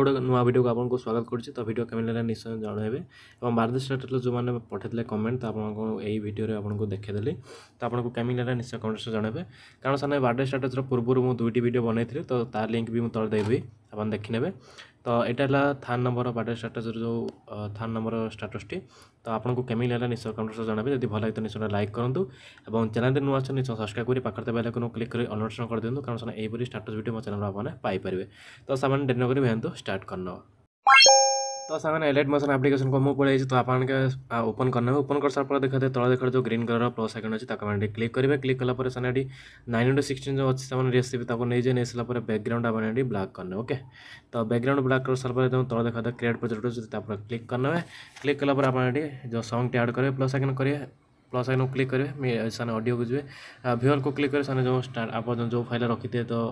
गोटे नुआ वीडियो को आपको स्वागत करुच्ची। तो वीडियो केमी लगा निश्चय जनइबे और भारत स्टार्टर जो मैंने पठाई कमेंट तो आपको यही वीडियो आपको देखेदेली तो आपको केमी लगा निश्चय कमेंट्स जनइबे कारण से बर्थडे स्टाटस पूर्व मुझे दुईटी वीडियो बनई तो तार लिंक भी मुझे तले देवी आप देखने। तो यहाँ थार्ड नंबर बर्थडे स्टाटस जो थार्ड नंबर स्टाटस तो आपको केमी लगा निश्चय कमेंट्स जनइबे जब भल लगे तो निश्चय लाइक करूँ और चैनल नुआ अच्छे निश्चय सब्सक्राइब कर पाखे बेल आइकन क्लिक कर अनोटिफिकेशन कर दिखाँ कारण से यही स्टाटस वीडियो मो चैनल आपने पाइपर। तो सामान डेरी नक भेंतु स्टार्ट करना। तो सामान एलाइट मोशन एप्लिकेशन को मुझे पड़े तो आपके ओपन करना ओपन कर सारा देखा तला देखा जो ग्रीन कलर प्लस आइकन अच्छे क्लिक करेंगे। क्लिक कलापर से 9:16 जो अच्छे से रेसिपी नहीं जाए नहीं सारा बैकग्राउंड आप ब्लैक करने। ओके तो बैकग्राउंड ब्लैक कर सारा जो तला देखा क्रिएट प्रोजेक्ट क्लिक करना। क्लिक कलापर आप जो सॉन्ग टी ऐड करेंगे प्लस आइकन करेंगे प्लस आइकन क्लिक करेंगे सान ऑडियो को जी व्यूअर को क्लिक करें सान जो आप जो फाइल रखी थे तो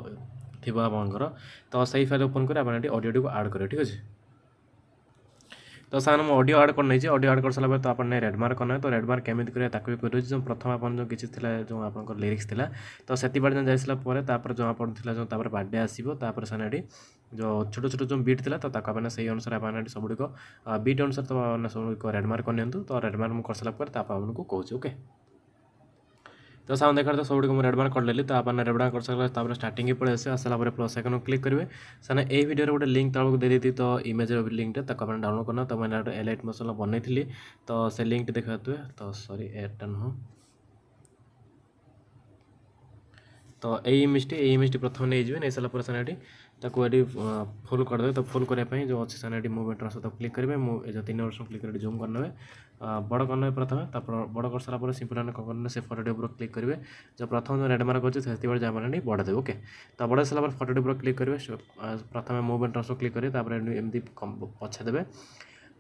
थी आपंकर तो सही फाइल ओपन कर ऑडियो टी ऐड करेंगे। ठीक अच्छे तो सामान ऑडियो ऐड कर नहीं ऑडियो ऐड कर सारा तो आपने रेड मार्क करना तो रेड मार्क केमी करेंगे ताकि भी जो प्रथम आप जो किसी जो आप लिरिक्स था तो से बार जाइए जहाँ पड़ा जो बर्थडे आसो सानी जो छोट छोट जो बीट था तो मैंने से अनुसार आप सबुक बीट अनुसार तो सब रेड मार्क कर तो रेड मार्क कर सारापर आपको कौच। ओके तो साउंड देखा तो सब मुझे रेड मार्क करदेली तो आपने रेड मार्क कर सारा स्टार्टिंग ही पड़े आसला प्लस आइकन क्लिक करेंगे साने यही वीडियो गोटे लिंक तक दे दी तो इमेज लिंक टा तक डाउनलोड करना तो मैंने एलाइट मोशन बनई तो से लिंक देखा तो सॉरी एटा नुह तो यही इमेज प्रथम नहीं जाए नहीं सारापर सानी ये फुल करदे तो फुल करने जो अच्छे सानी मुवमेंट सहित क्लिक करेंगे मुझे 3 वर्ष क्लिक कर जूम करने बड़ करने प्रथम बड़ कर सारापर सिंपल कौन से फोटो ऊपर क्लिक करेंगे जो प्रथम जो रेड मार्क अच्छे से जहाँ बढ़ा देवे। ओके तो बढ़ा सारा फोटो ऊपर क्लिक करेंगे प्रथम मुवमेंट क्लिक करेंगे एमती पछे देवे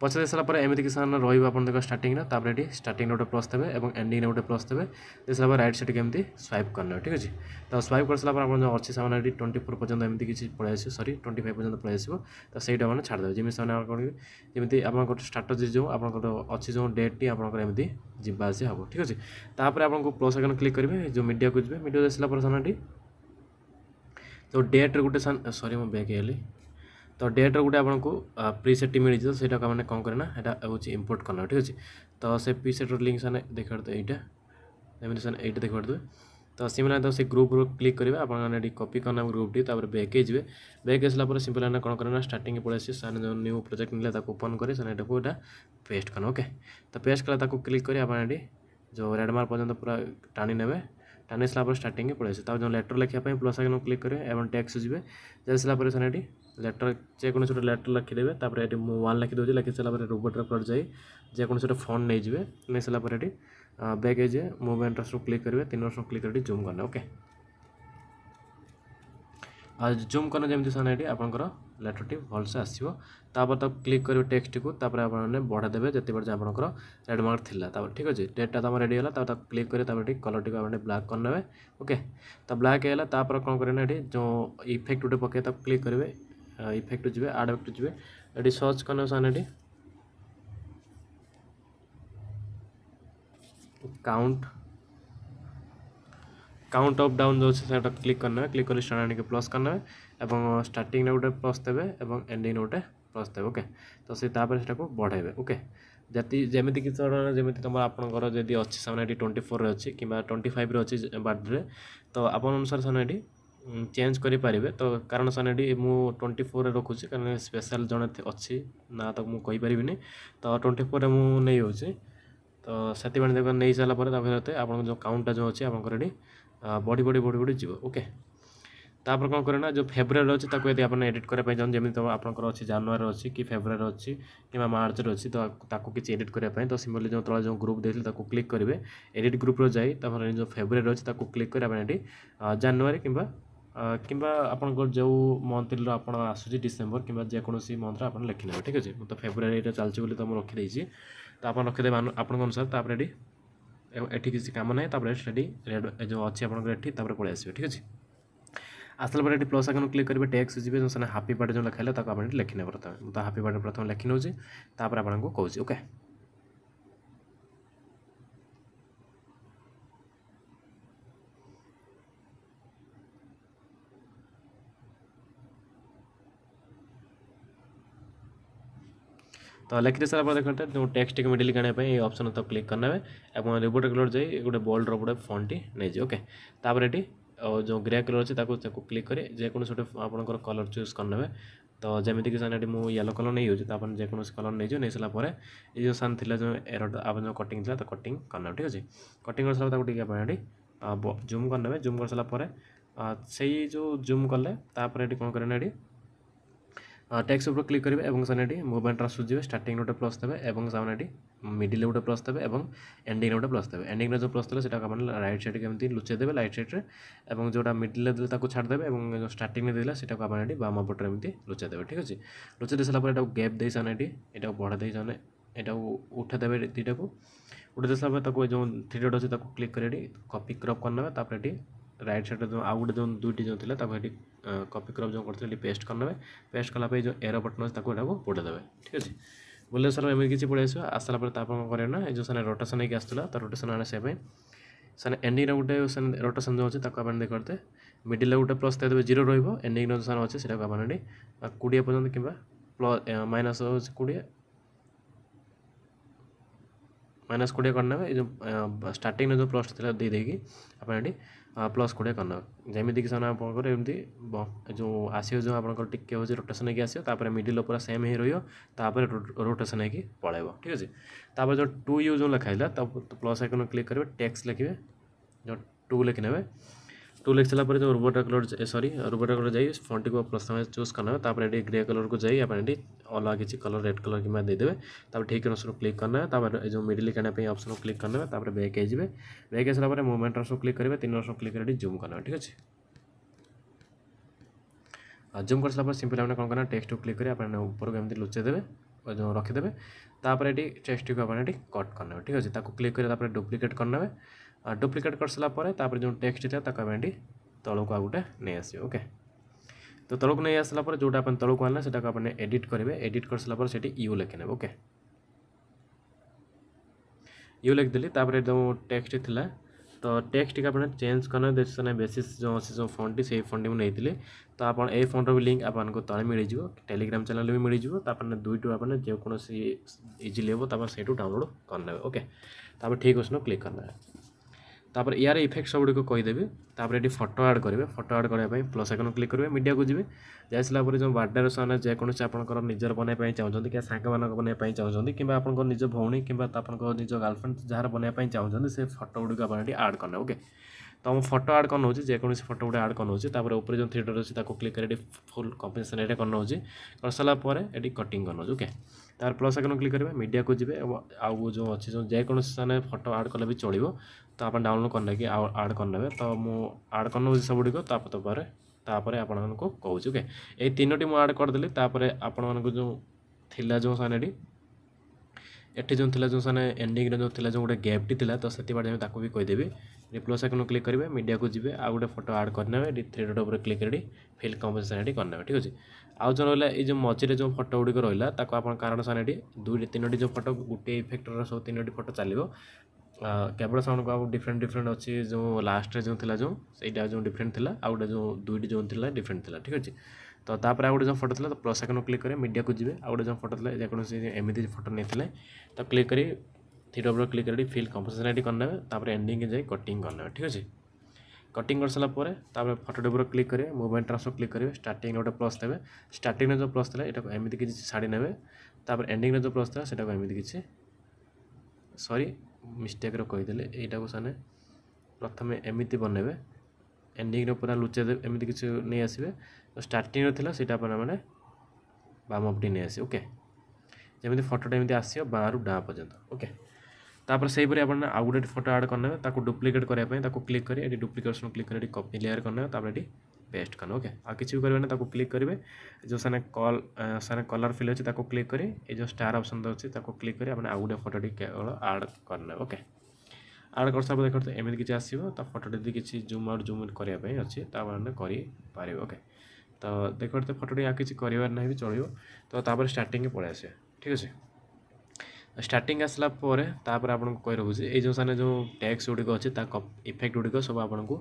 पछे दे सारापर एमती किसान रहा स्टार्टिंग ये स्टार्टिंग गोटे प्लस देवे और एंडिंग गोटे प्लस देवे दे सारा राइट साइड केमती स्वाइप करना। ठीक अच्छे तो स्वाइप कर सारापर आप अच्छे सामान 24 पर्यटन एमती किसी पलि आस सरी 25 पर्यटन पलि आसो तो सहीटा मैंने छाड़देवे जमी से जमी आप स्टाटस जो आप अच्छी जो डेट टी आपमती जावास हम। ठीक अच्छे तापर आपको प्लस आइकन क्लिक करेंगे जो मीडिया को जी मीडिया दे सारापर सानी तो डेट गोटे सॉरी मैं बैक आइली तो डेट गोटे आपको प्रीसेट मिली तो सहीटा मैंने कौन करना यहाँ हूँ इम्पोर्ट करना। ठीक अच्छे तो से प्रीसेट लिंक साने देखा यहाँ एमती साने यहाँ देखा देवे तो सिमिलर तो से ग्रुप क्लिक करेंगे आपने कॉपी करना ग्रुप टी बैक जी बैक आसला सिंपल आने कौन करना स्टार्टिंग पड़े आसे जो न्यू प्रोजेक्ट मिले ओपन कर पेस्ट करना। ओके तो पेस्ट कला क्लिक कर आप जो रेड मार्क पर्यटन पूरा टाणी ने टाणी सारापर स्टार्टिंग पड़े आसे जो लेटर लिखापी प्लस आइकन क्लिक करेंगे और टैक्स जी जा सारापर सानी लेटर जेको छोटे लेटर लिखिदेवे ये वन लिखिदे लिखि सारापर रोबोट पर जाए जेको छोटे फोन नहीं जाए नहीं सारापर ये बैक जाए मुवमेंट क्लिक करेंगे 3 वर्ष क्लिक कर जूम करना। ओके जूम करना जमी सानी आपंकर लेटर टी भलसे आसो तापर तो क्लिक करेंगे टेक्स्ट को आपने बढ़ा देवे जिते बार आपंकर रेड मार्क था। ठीक अच्छे डेटा तो रेडी है तो क्लिक करेंगे कलर टी आपने ब्लैक करने। ओके तो ब्लैक है कौन करेंगे ये जो इफेक्ट गोटे पके क्लिक करेंगे इफेक्ट जी आड इफेक्ट जी ये सर्च करने सानी काउंट अप डाउन जो अच्छे क्लिक करना क्लिक कर स्टार्ट आने प्लस करना और स्टार्टिंग गोटे प्लस देवे और एंडिंग गोटे प्लस देवे। ओके तो से को बढ़ाइबे। ओके जति जमी कि जमी तुम आपंकर जब अच्छे सामने 24 अच्छी कि 25 अच्छी बर्थडे तो आप अनुसार सामने चेंज करें तो कारण सानी मु 24 रखुच्छी कारण स्पेशल जड़े अच्छी ना तो मुझे कहीपरि तो 24 मुझे नहीं हो तो से नहीं सारापर आप जो काउंटा जो अच्छे आप बढ़ी बढ़ी बढ़ी बढ़ी जीव। ओके तापर कौन करना जो फेब्रुआरी अच्छे यदि आप एडिट करने चाहते जमी तो आपंकर अच्छी जनवरी अच्छी कि फेब्रुआरी अच्छी कि मार्च अच्छी तो किसी एडिट करने तो सिंपली जो तला जो ग्रुप देते क्लिक करेंगे एडिट ग्रुप जाए जो फेब्रुआरी अच्छी क्लिक कर जनवरी कि आपंकर जो मंथ आप आसूँ डिसेम्बर कि जेकोसी मंथ आप लिखिने। ठीक अच्छे तो फेब्रुआरी चलती तो मुझे रखीदे तो आप रखीदे आप अनुसार ये किसी काम ना रेड जो अच्छी आपड़ी पलि आसो। ठीक अच्छे आसला पर प्लस आइकन क्लिक करेंगे टैक्स जी जो हापी बर्थडे जो लिखाइले आप लिखने प्रथम तो हापी बर्थडे प्रथम लिखी नौचे आपको कौच। ओके तो लिखि सारा देखते जो टेक्स्ट टी मिडिल आने ये ऑप्शन तो क्लिक करने और रिबोट कलर जाए गोटे बोल्ड रोटे फॉन्ट टी नहीं ओके तापर ये जो ग्रे कलर अच्छे क्लिक कर जेकोसी गोटे आपंकर कलर चूज करने तो जमीक सारे मुझे येलो कलर नहीं यूज तापर जेकोसी कलर नहीं सारापर ये जो सान थी जो एरर आप जो कटिंग था तो कटिंग करना ठीक अच्छे कटिंग कर सारा जूम करने जूम कर सारापर से जो जूम कले तापर ये कौन करें ये टेक्स्ट ऊपर क्लिक करेंगे और सामने मूवमेंट ट्रांसफर जी स्टार्टिंग गोटे प्लस देवे और सामने मिडिल गोटे प्लस देवे और एंडिंग गोटे प्लस देवे एंडिंग जो प्लस देते हैं राइट साइड केमती लुचे देवे राइट साइड और जोटा मिडिल देते ताको छाड़देवे और जो स्टार्टिंग में देला सेटा आप बाम पटे एमती लुचे देवे ठीक अच्छे लुचे दे सारापर गैप दे सामने यहाँ बढ़ा दे सामने यहाँ उठा देवे दुईटा को उठे दे सारापर जो थ्री डॉट अच्छे क्लिक कर कॉपी क्रॉप करने ये राइट साइड जो आउ गोटे जो दुईटी जो थी कॉपी क्रॉप जो करते पेस्ट करने पेस्ट कलापर जो एरो बटन अच्छे बोटे देवे ठीक अच्छे बोले सर एम किसी पड़े आसला करना जो सारे रोटेशन होगी आसला तो रोटेशन आने से सारे एंडिंग गोटे रोटेशन जो अच्छे आप देखते मिडिल गोटे प्लस देते 0 रंडिंग जो सारे अच्छे से 20 पर्यटन कि प्लस माइनस 20 माइनस 20 करने जो स्टार्टिंग जो प्लस था दे देगी आप प्लस 20 करना जमीक से आपमती जो आसो जो आप टिके हूँ रोटेशन होगी आसो मिडिल पूरा सेम ही रही रोटेशन होगी पलैब ठीक अच्छे तापर जो 2U जो लिखाइला तब प्लस आइकन क्लिक करेंगे टेक्स्ट लिखे जो 2 लिखि ने 2 लिख सारापर जो robot colour sorry robot colour जाइए फॉन्ट को प्लस चूज करना तापर ये ग्रे कलर को जाइए आप अलग किसी कलर रेड कलर कि देदेवे तब ठीक अनुसार क्लिक करना तापर जो मिडिल करने ऑप्शन क्लिक करना तापर बैक आइए बैक आ सारापर मूवमेंट अनुसार क्लिक करेंगे 3 अनुसार क्लिक कर जूम करना ठीक अच्छे जूम कर सारापर सिंपल आपने कौन करना टेक्स्ट को क्लिक करें ऊपर को एमती लुचे देवे और जो रखिदेवे तापर ये टेक्स्ट को आप कट करना ठीक अच्छे ताको क्लिक कर डुप्लिकेट करने डुप्लिकेट कर सारापर जो टेक्स्ट था तलक आ गोटे नहीं आस ओके तो तलक नहीं आसला जोटा आप तलक आना से आपने एडिट करेंगे एडिट कर सारापर से यू लिखने ओके यू लिखदेली तापर जो टेक्स्ट थी तो टेक्स्ट टी आप चेंज करना देने बेसिस जो अच्छे जो फॉन्ट से फॉन्ट मुझे नहीं तो आप ये फॉन्ट भी लिंक आपको तले मिल जाए टेलीग्राम चैनल भी मिल जाए दुईटू आप जेकोसी इजिली हम से डाउनलोड करने ओके तापर ठीक अच्छे क्लिक करना तापर यार इफेक्ट सब गुड़ कहीदेवी तापर ये फोटो ऐड करेंगे फोटो ऐड करने प्लस आइकन क्लिक करेंगे मीडिया को जी जाइसला जो बर्थडे सामने जेकोसी आपंकर निजर बनवाई चाहते कि सांग मान बनवाई चाहते कि आप निज भौणी कि निज गर्लफ्रेंड जार बनवाई चाहते से फोटो गुड़ आप ऐड करना ओके तो हम फोटो ऐड करना जेकोसी फोटो गुटे ऐड करना ऊपर जो थ्री डॉट अच्छे क्लिक कर फुल कम्पोजिशन ये करना कर सारापर ये कटिंग करना ओके तार प्लस आइकन क्लिक करेंगे मीडिया को जी आउ जो अच्छे जो जेकोसी सामने फोटो ऐड कले भी चलो तो आप डाउनलोड करने कि ऐड करने तो मुझे ऐड करना सब गुड़िक तापर आपको कहूँ ओके ये 3टी मुझे ऐड करदेली आपण जो थिला जो साने एठी जो थिला जो साने एंडिंग जो थिला जो गोटे गैपटी थिला तो से बारे ताको भी कहीदेवी प्लस आइकन क्लिक करेंगे मीडिया को जी आउ गोटे फोटो ऐड करने थ्री डॉट पर क्लिक कर फिल कम्पोजिशन ये करने ठीक अच्छे आउ जो रहा ये मझे जो फोटो गुड़िक रहा आप कारण साने 2-3टी जो फोटो गोटे इफेक्टर सब 3टी फोटो चलो केवल साउंड को डिफरेंट अच्छी जो लास्ट जो थिला जो सहीटा जो डिफरेंट थिला आ गोटे जो दुईटी जो थिला डिफरेंट थिला ठीक अच्छे तो तापर आ गोटे जो फोटो थिला तो प्लस आइकन क्लिक करें मीडिया को जी आ गोटे जो फोटो थिला जेकोसी एमती फोटो नहीं तो क्लिक करी थ्री डॉट क्लिक कर फिल कम्पोजिशन ये करने तापर एंडिंग जाए कटिंग करने ठीक अच्छे कटिंग कर सारापर फोटो ऊपर क्लिक करेंगे मूवमेंट ट्रांसफर क्लिक करेंगे स्टार्टिंग गोटे प्लस देवे स्टार्टिंग जो प्लस था यहाँ एमती किसी छाड़ी ने तापर एंडिंग जो प्लस था सेटा एमती किसी सॉरी मिस्टेक कहीदेले यहाँ साने प्रथम एमती बनइबे एंडिंग पूरा लुचे दे एमती किसी नहीं आसवे तो स्टार्टिंग थी से मैंने बाम पटे नहीं आसे ओके जमी फोटोटा एमती आसो बाँ डाँ पर्यंत ओके तापर से आउ गोटे फोटो ऐड करने डुप्लिकेट करने क्लिक कर डुप्लिकेशन क्लिक कर कॉपी लेयर करने पेस्ट करना ओके आ किसी भी करेंगे ना क्लिक करेंगे जो साने कलर फिल अच्छे क्लिक करें ये जो स्टार ऑप्शन अच्छे क्लिक कर आउ गोटे फोटो केवल ऐड करने ओके ऐड कर सारा देखते एमती किसी आसो तो फोटो किसी जूम आउट जूम इन करने अच्छे करें ओके तो देखते फोटोटी आ किसी करार ना भी चलो तो स्टार्टिंग पलि आसे ठीक अच्छे स्टार्टिंग आसला आपको कही रोचे ये जो साने जो टैक्स गुड़िक अच्छे इफेक्ट गुड़िक सब आपको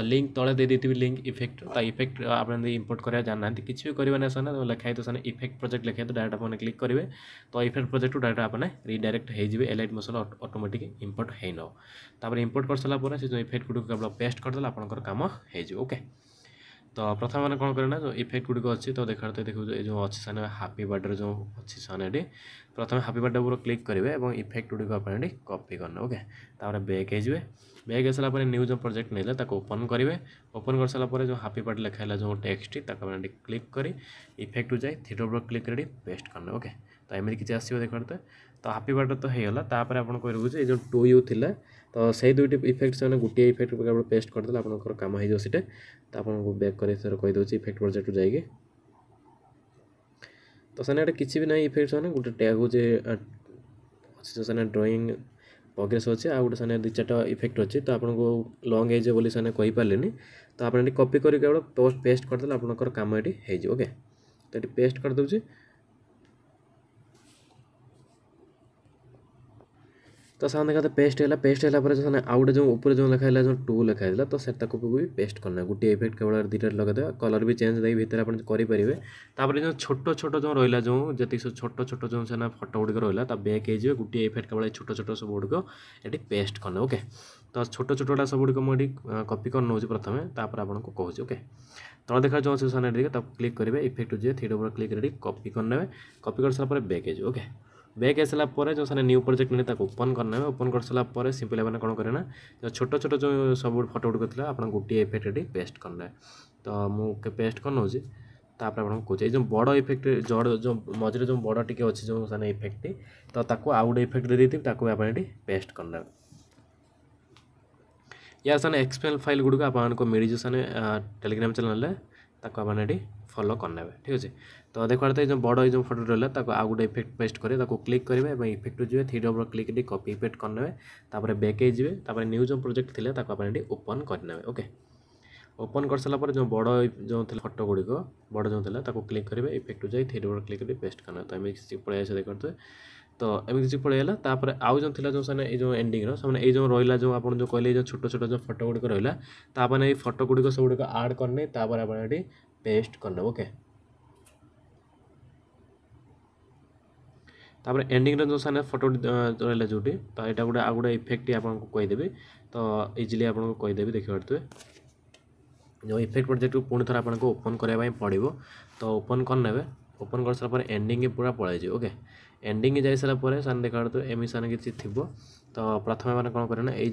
लिंक तले दे देती लिंक इफेक्ट इफेक्ट आप इंपोर्ट करा जाना किसी भी करवाना साने तो लिखाई तो साने इफेक्ट प्रोजेक्ट लिखाई तो डायरेक्ट आपने क्लिक करेंगे तो इफेक्ट प्रोजेक्ट डायरेक्ट आपने रिडायरेक्ट हो एलाइट मोशन ऑटोमेटिक इंपोर्ट है न इंपोर्ट कर सारा से जो इफेक्ट गुड़िक आप पेस्ट करदे आपंकर कम हो ओके। तो प्रथम मैंने कौन करें जो इफेक्ट गुड़िक अच्छी तो देखो ये जो अच्छी साने हापी बर्थडे जो अच्छी साने प्रथम हापी बर्थडे पूरा क्लिक करेंगे और इफेक्ट गुड़िक आप कॉपी करना ओके। बैक हो बैक हो सारा न्यू जो प्रोजेक्ट नहीं ओपन करेंगे ओपन कर सारा जो हापी बर्थडे लिखाला जो टेक्स्ट क्लिक कर इफेक्ट जाए थ्री डॉट क्लिक कर पेस्ट करना ओके। तो एमती किसी आसो देखते तो हापी बर्थडे तो होगा तापर आप कहे जो टू यू थिला तो से दुईट इफेक्ट से गोटे इफेक्ट पेस्ट करदे आपंकर कम हो सीटा तो आपको बैक कर कहीदे इफेक्ट प्रोजेक्ट जाइए तो सेने किसी भी ना इफेक्ट से गोटे टैग हो जो सेने ड्राइंग प्रोग्रेस अच्छे आ गोटे सेने दु चार्टा इफेक्ट अच्छे तो आपको लंग एज बोली सेने कही पारे तो आप कॉपी करके पोस्ट पेस्ट करदे आपंकर कम ये ओके। तो ये पेस्ट कर दूसरी तो सामने देखा पेस्ट है पेस्ट है जो आउ गए जो ऊपर जो लिखाला जो टू लिखाई तो से भी पेस्ट करना गोटे इफेक्ट केवल दुटा लगेदेव कलर भी चेंज देवी भितर आप करेंगे तापर जो छोट छोट जो रहा जो जी छोट छोट जो से फटो गुड़िक रहा बैक हो गोटे इफेक्ट केवल छोट छोट सब गुड़िक ये पेस्ट करना ओके। तो छोट छोटा सब गुड़िक मुझे कॉपी कर नौ प्रथम तापर आपको कहूँ ओके। तला देखा जो अच्छे साने क्लिक करेंगे effect G three dot click कर कॉपी करने कॉपी कर सारा बैक हो ओके। बैक आसला जो साने न्यू प्रोजेक्ट नहीं ओपन करना ओपन कर सारा सिंपल मैंने कौन करें जो छोट छोट जो सब फटो गुड़िक था आप गोटे इफेक्ट पेस्ट करना तो मुझे पेस्ट कर नौ तापर आपको कहे जो बड़ इफेक्ट जो मझे जो बड़ टी अच्छे जो साने इफेक्ट तो आउ गोटे इफेक्ट दे देती आप पेस्ट करना यार साने एक्सएमएल फाइल गुड़िक आपको मिल साने टेलीग्राम चैनल आपने फॉलो करने ठीक अच्छे। तो देखते जो बड़ जो फटो रहा आउ गोटे इफेक्ट पेस्ट करेंगे क्लिक करेंगे effect G three dot click copy paste करने बैक हो न्यू जो प्रोजेक्ट थे आपने ओपन करने ओके। ओपन कर सारा जो बड़ जो फटो गुड़िक बड़ जो था क्लिक करेंगे इफेक्ट जाए थ्री डॉट क्लिक पेस्ट करना तो एम पलि आस देखते तो एम किसी पलैला तापर आउ जो थी जो साने जो एंडिंग सामने ये जो रहा जो आप जो कहले जो छोट छोट जो फटो गुड़िक रहा तापर ये फटो गुड़िक सब गुड़िक आड करने तापर आप पेस्ट करने ओके। तापर एंडिंग जो साने फटो रहा जो तो यहाँ गोटे आ गोटे इफेक्ट आपको कहीदेवी तो इजिली आपको कहीदेवी देखिए जो इफेक्ट प्रोजेक्ट को पुणी थोड़ा आपको ओपन करने पड़ो तो ओपन करने ओपन कर सारा एंडिंग पूरा पलि ओके। एंडिंग जा सारा साने देखा तो एम साने किसी थी तो प्रथम मैंने कौन करें ये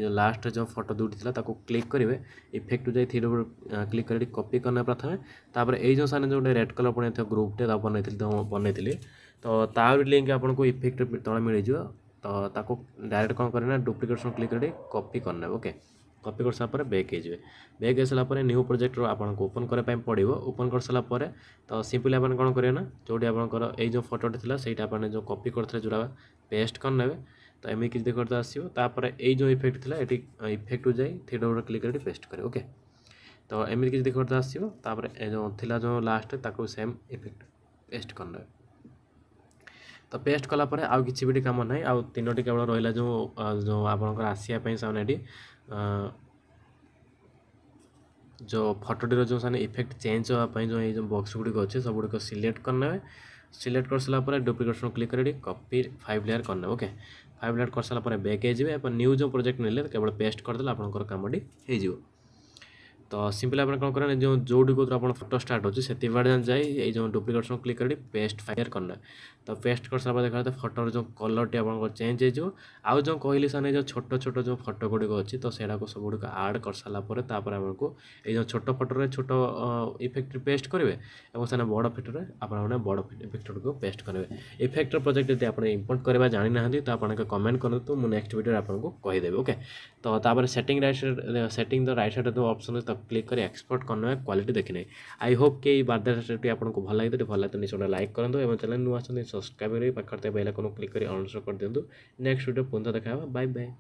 जो लास्ट जो फटो दुटी था क्लिक करेंगे इफेक्ट जाए थ्री क्लिक कर कॉपी करना प्रथम तापर ये जो साने जो रेड कलर पड़े ग्रुपटे बनई तो तार लिंक आपको इफेक्ट तले मिल तो डायरेक्ट कौन करना डुप्लिकेशन क्लिक कर कॉपी करना ओके। कॉपी कर सारा बैक हो बैक हो सारा न्यू प्रोजेक्ट आपको ओपन करने पड़ो ओपन कर सारा तो सिंपली आप कौन करेंगे जो आपंकर ये जो फटोटे था सहीटा आपने जो कॉपी करते जो पेस्ट करने तो एम किसी देखते आसपर ये जो इफेक्ट था ये इफेक्ट जाए थ्री डॉट क्लिक कर पेस्ट करें ओके। तो एम किसी देखते आसपर जो थिला जो लास्ट ताको सेम इफेक्ट पेस्ट करना तो पेस्ट कलापर आउ किसी भी कम ना आउ तीनोटी केवल रहा जो आपंकर आसापी सामने जो फटोटीर जो साने इफेक्ट चेंज होगापी जो ये बक्स गुड़िक अच्छे सब गुड़िक सिलेक्ट करने सिलेक्ट कर सारा डुप्लिकेशन क्लिक कर कॉपी 5 लेयर करने ओके। 5 लेयर कर सारा बैक हो न्यू जो प्रोजेक्ट नहीं केवल पेस्ट करदे आपंकर कमटी हो तो सिंपल आप कौन करें जो जोटी को आप फटो स्टार्ट होती से जाए ये जो डुप्लिकेशन क्लिक कर पेस्ट 5 करना तो पेस्ट कर सारा देखा फटोर जो कलर टी आप चेंज हो आउ जो कहली साने जो छोट छोट जो फटो गुड़िक अच्छी तो सैटा को सब गुड़िक आड कर सारापर आपको ये जो छोट फटोरे छोट इफेक्ट पेस्ट करेंगे और साने बड़ फिटोरे आपने बड़ इफेक्ट को पेस्ट करेंगे। इफेक्टर प्रोजेक्ट यदि आप इंपोर्ट करवा जानी ना तो आप कमेंट करूँ मुझे नेक्स्ट वीडियो आपको कहीदेवी ओके। तो तापर सेटिंग द राइट साइड जो ऑप्शन है क्लिक कर एक्सपोर्ट करने क्वालिटी देखने आई होप कि बार्थ आपको भल लगे भल लगे तो निश्चय लाइक करूँ और चैनल नुआ सब्सक्राइब कर पाखे बेल आइकन क्लिक कर ऑन कर दिंतु। नेक्स्ट वीडियो पुनः देखा बाय बाय।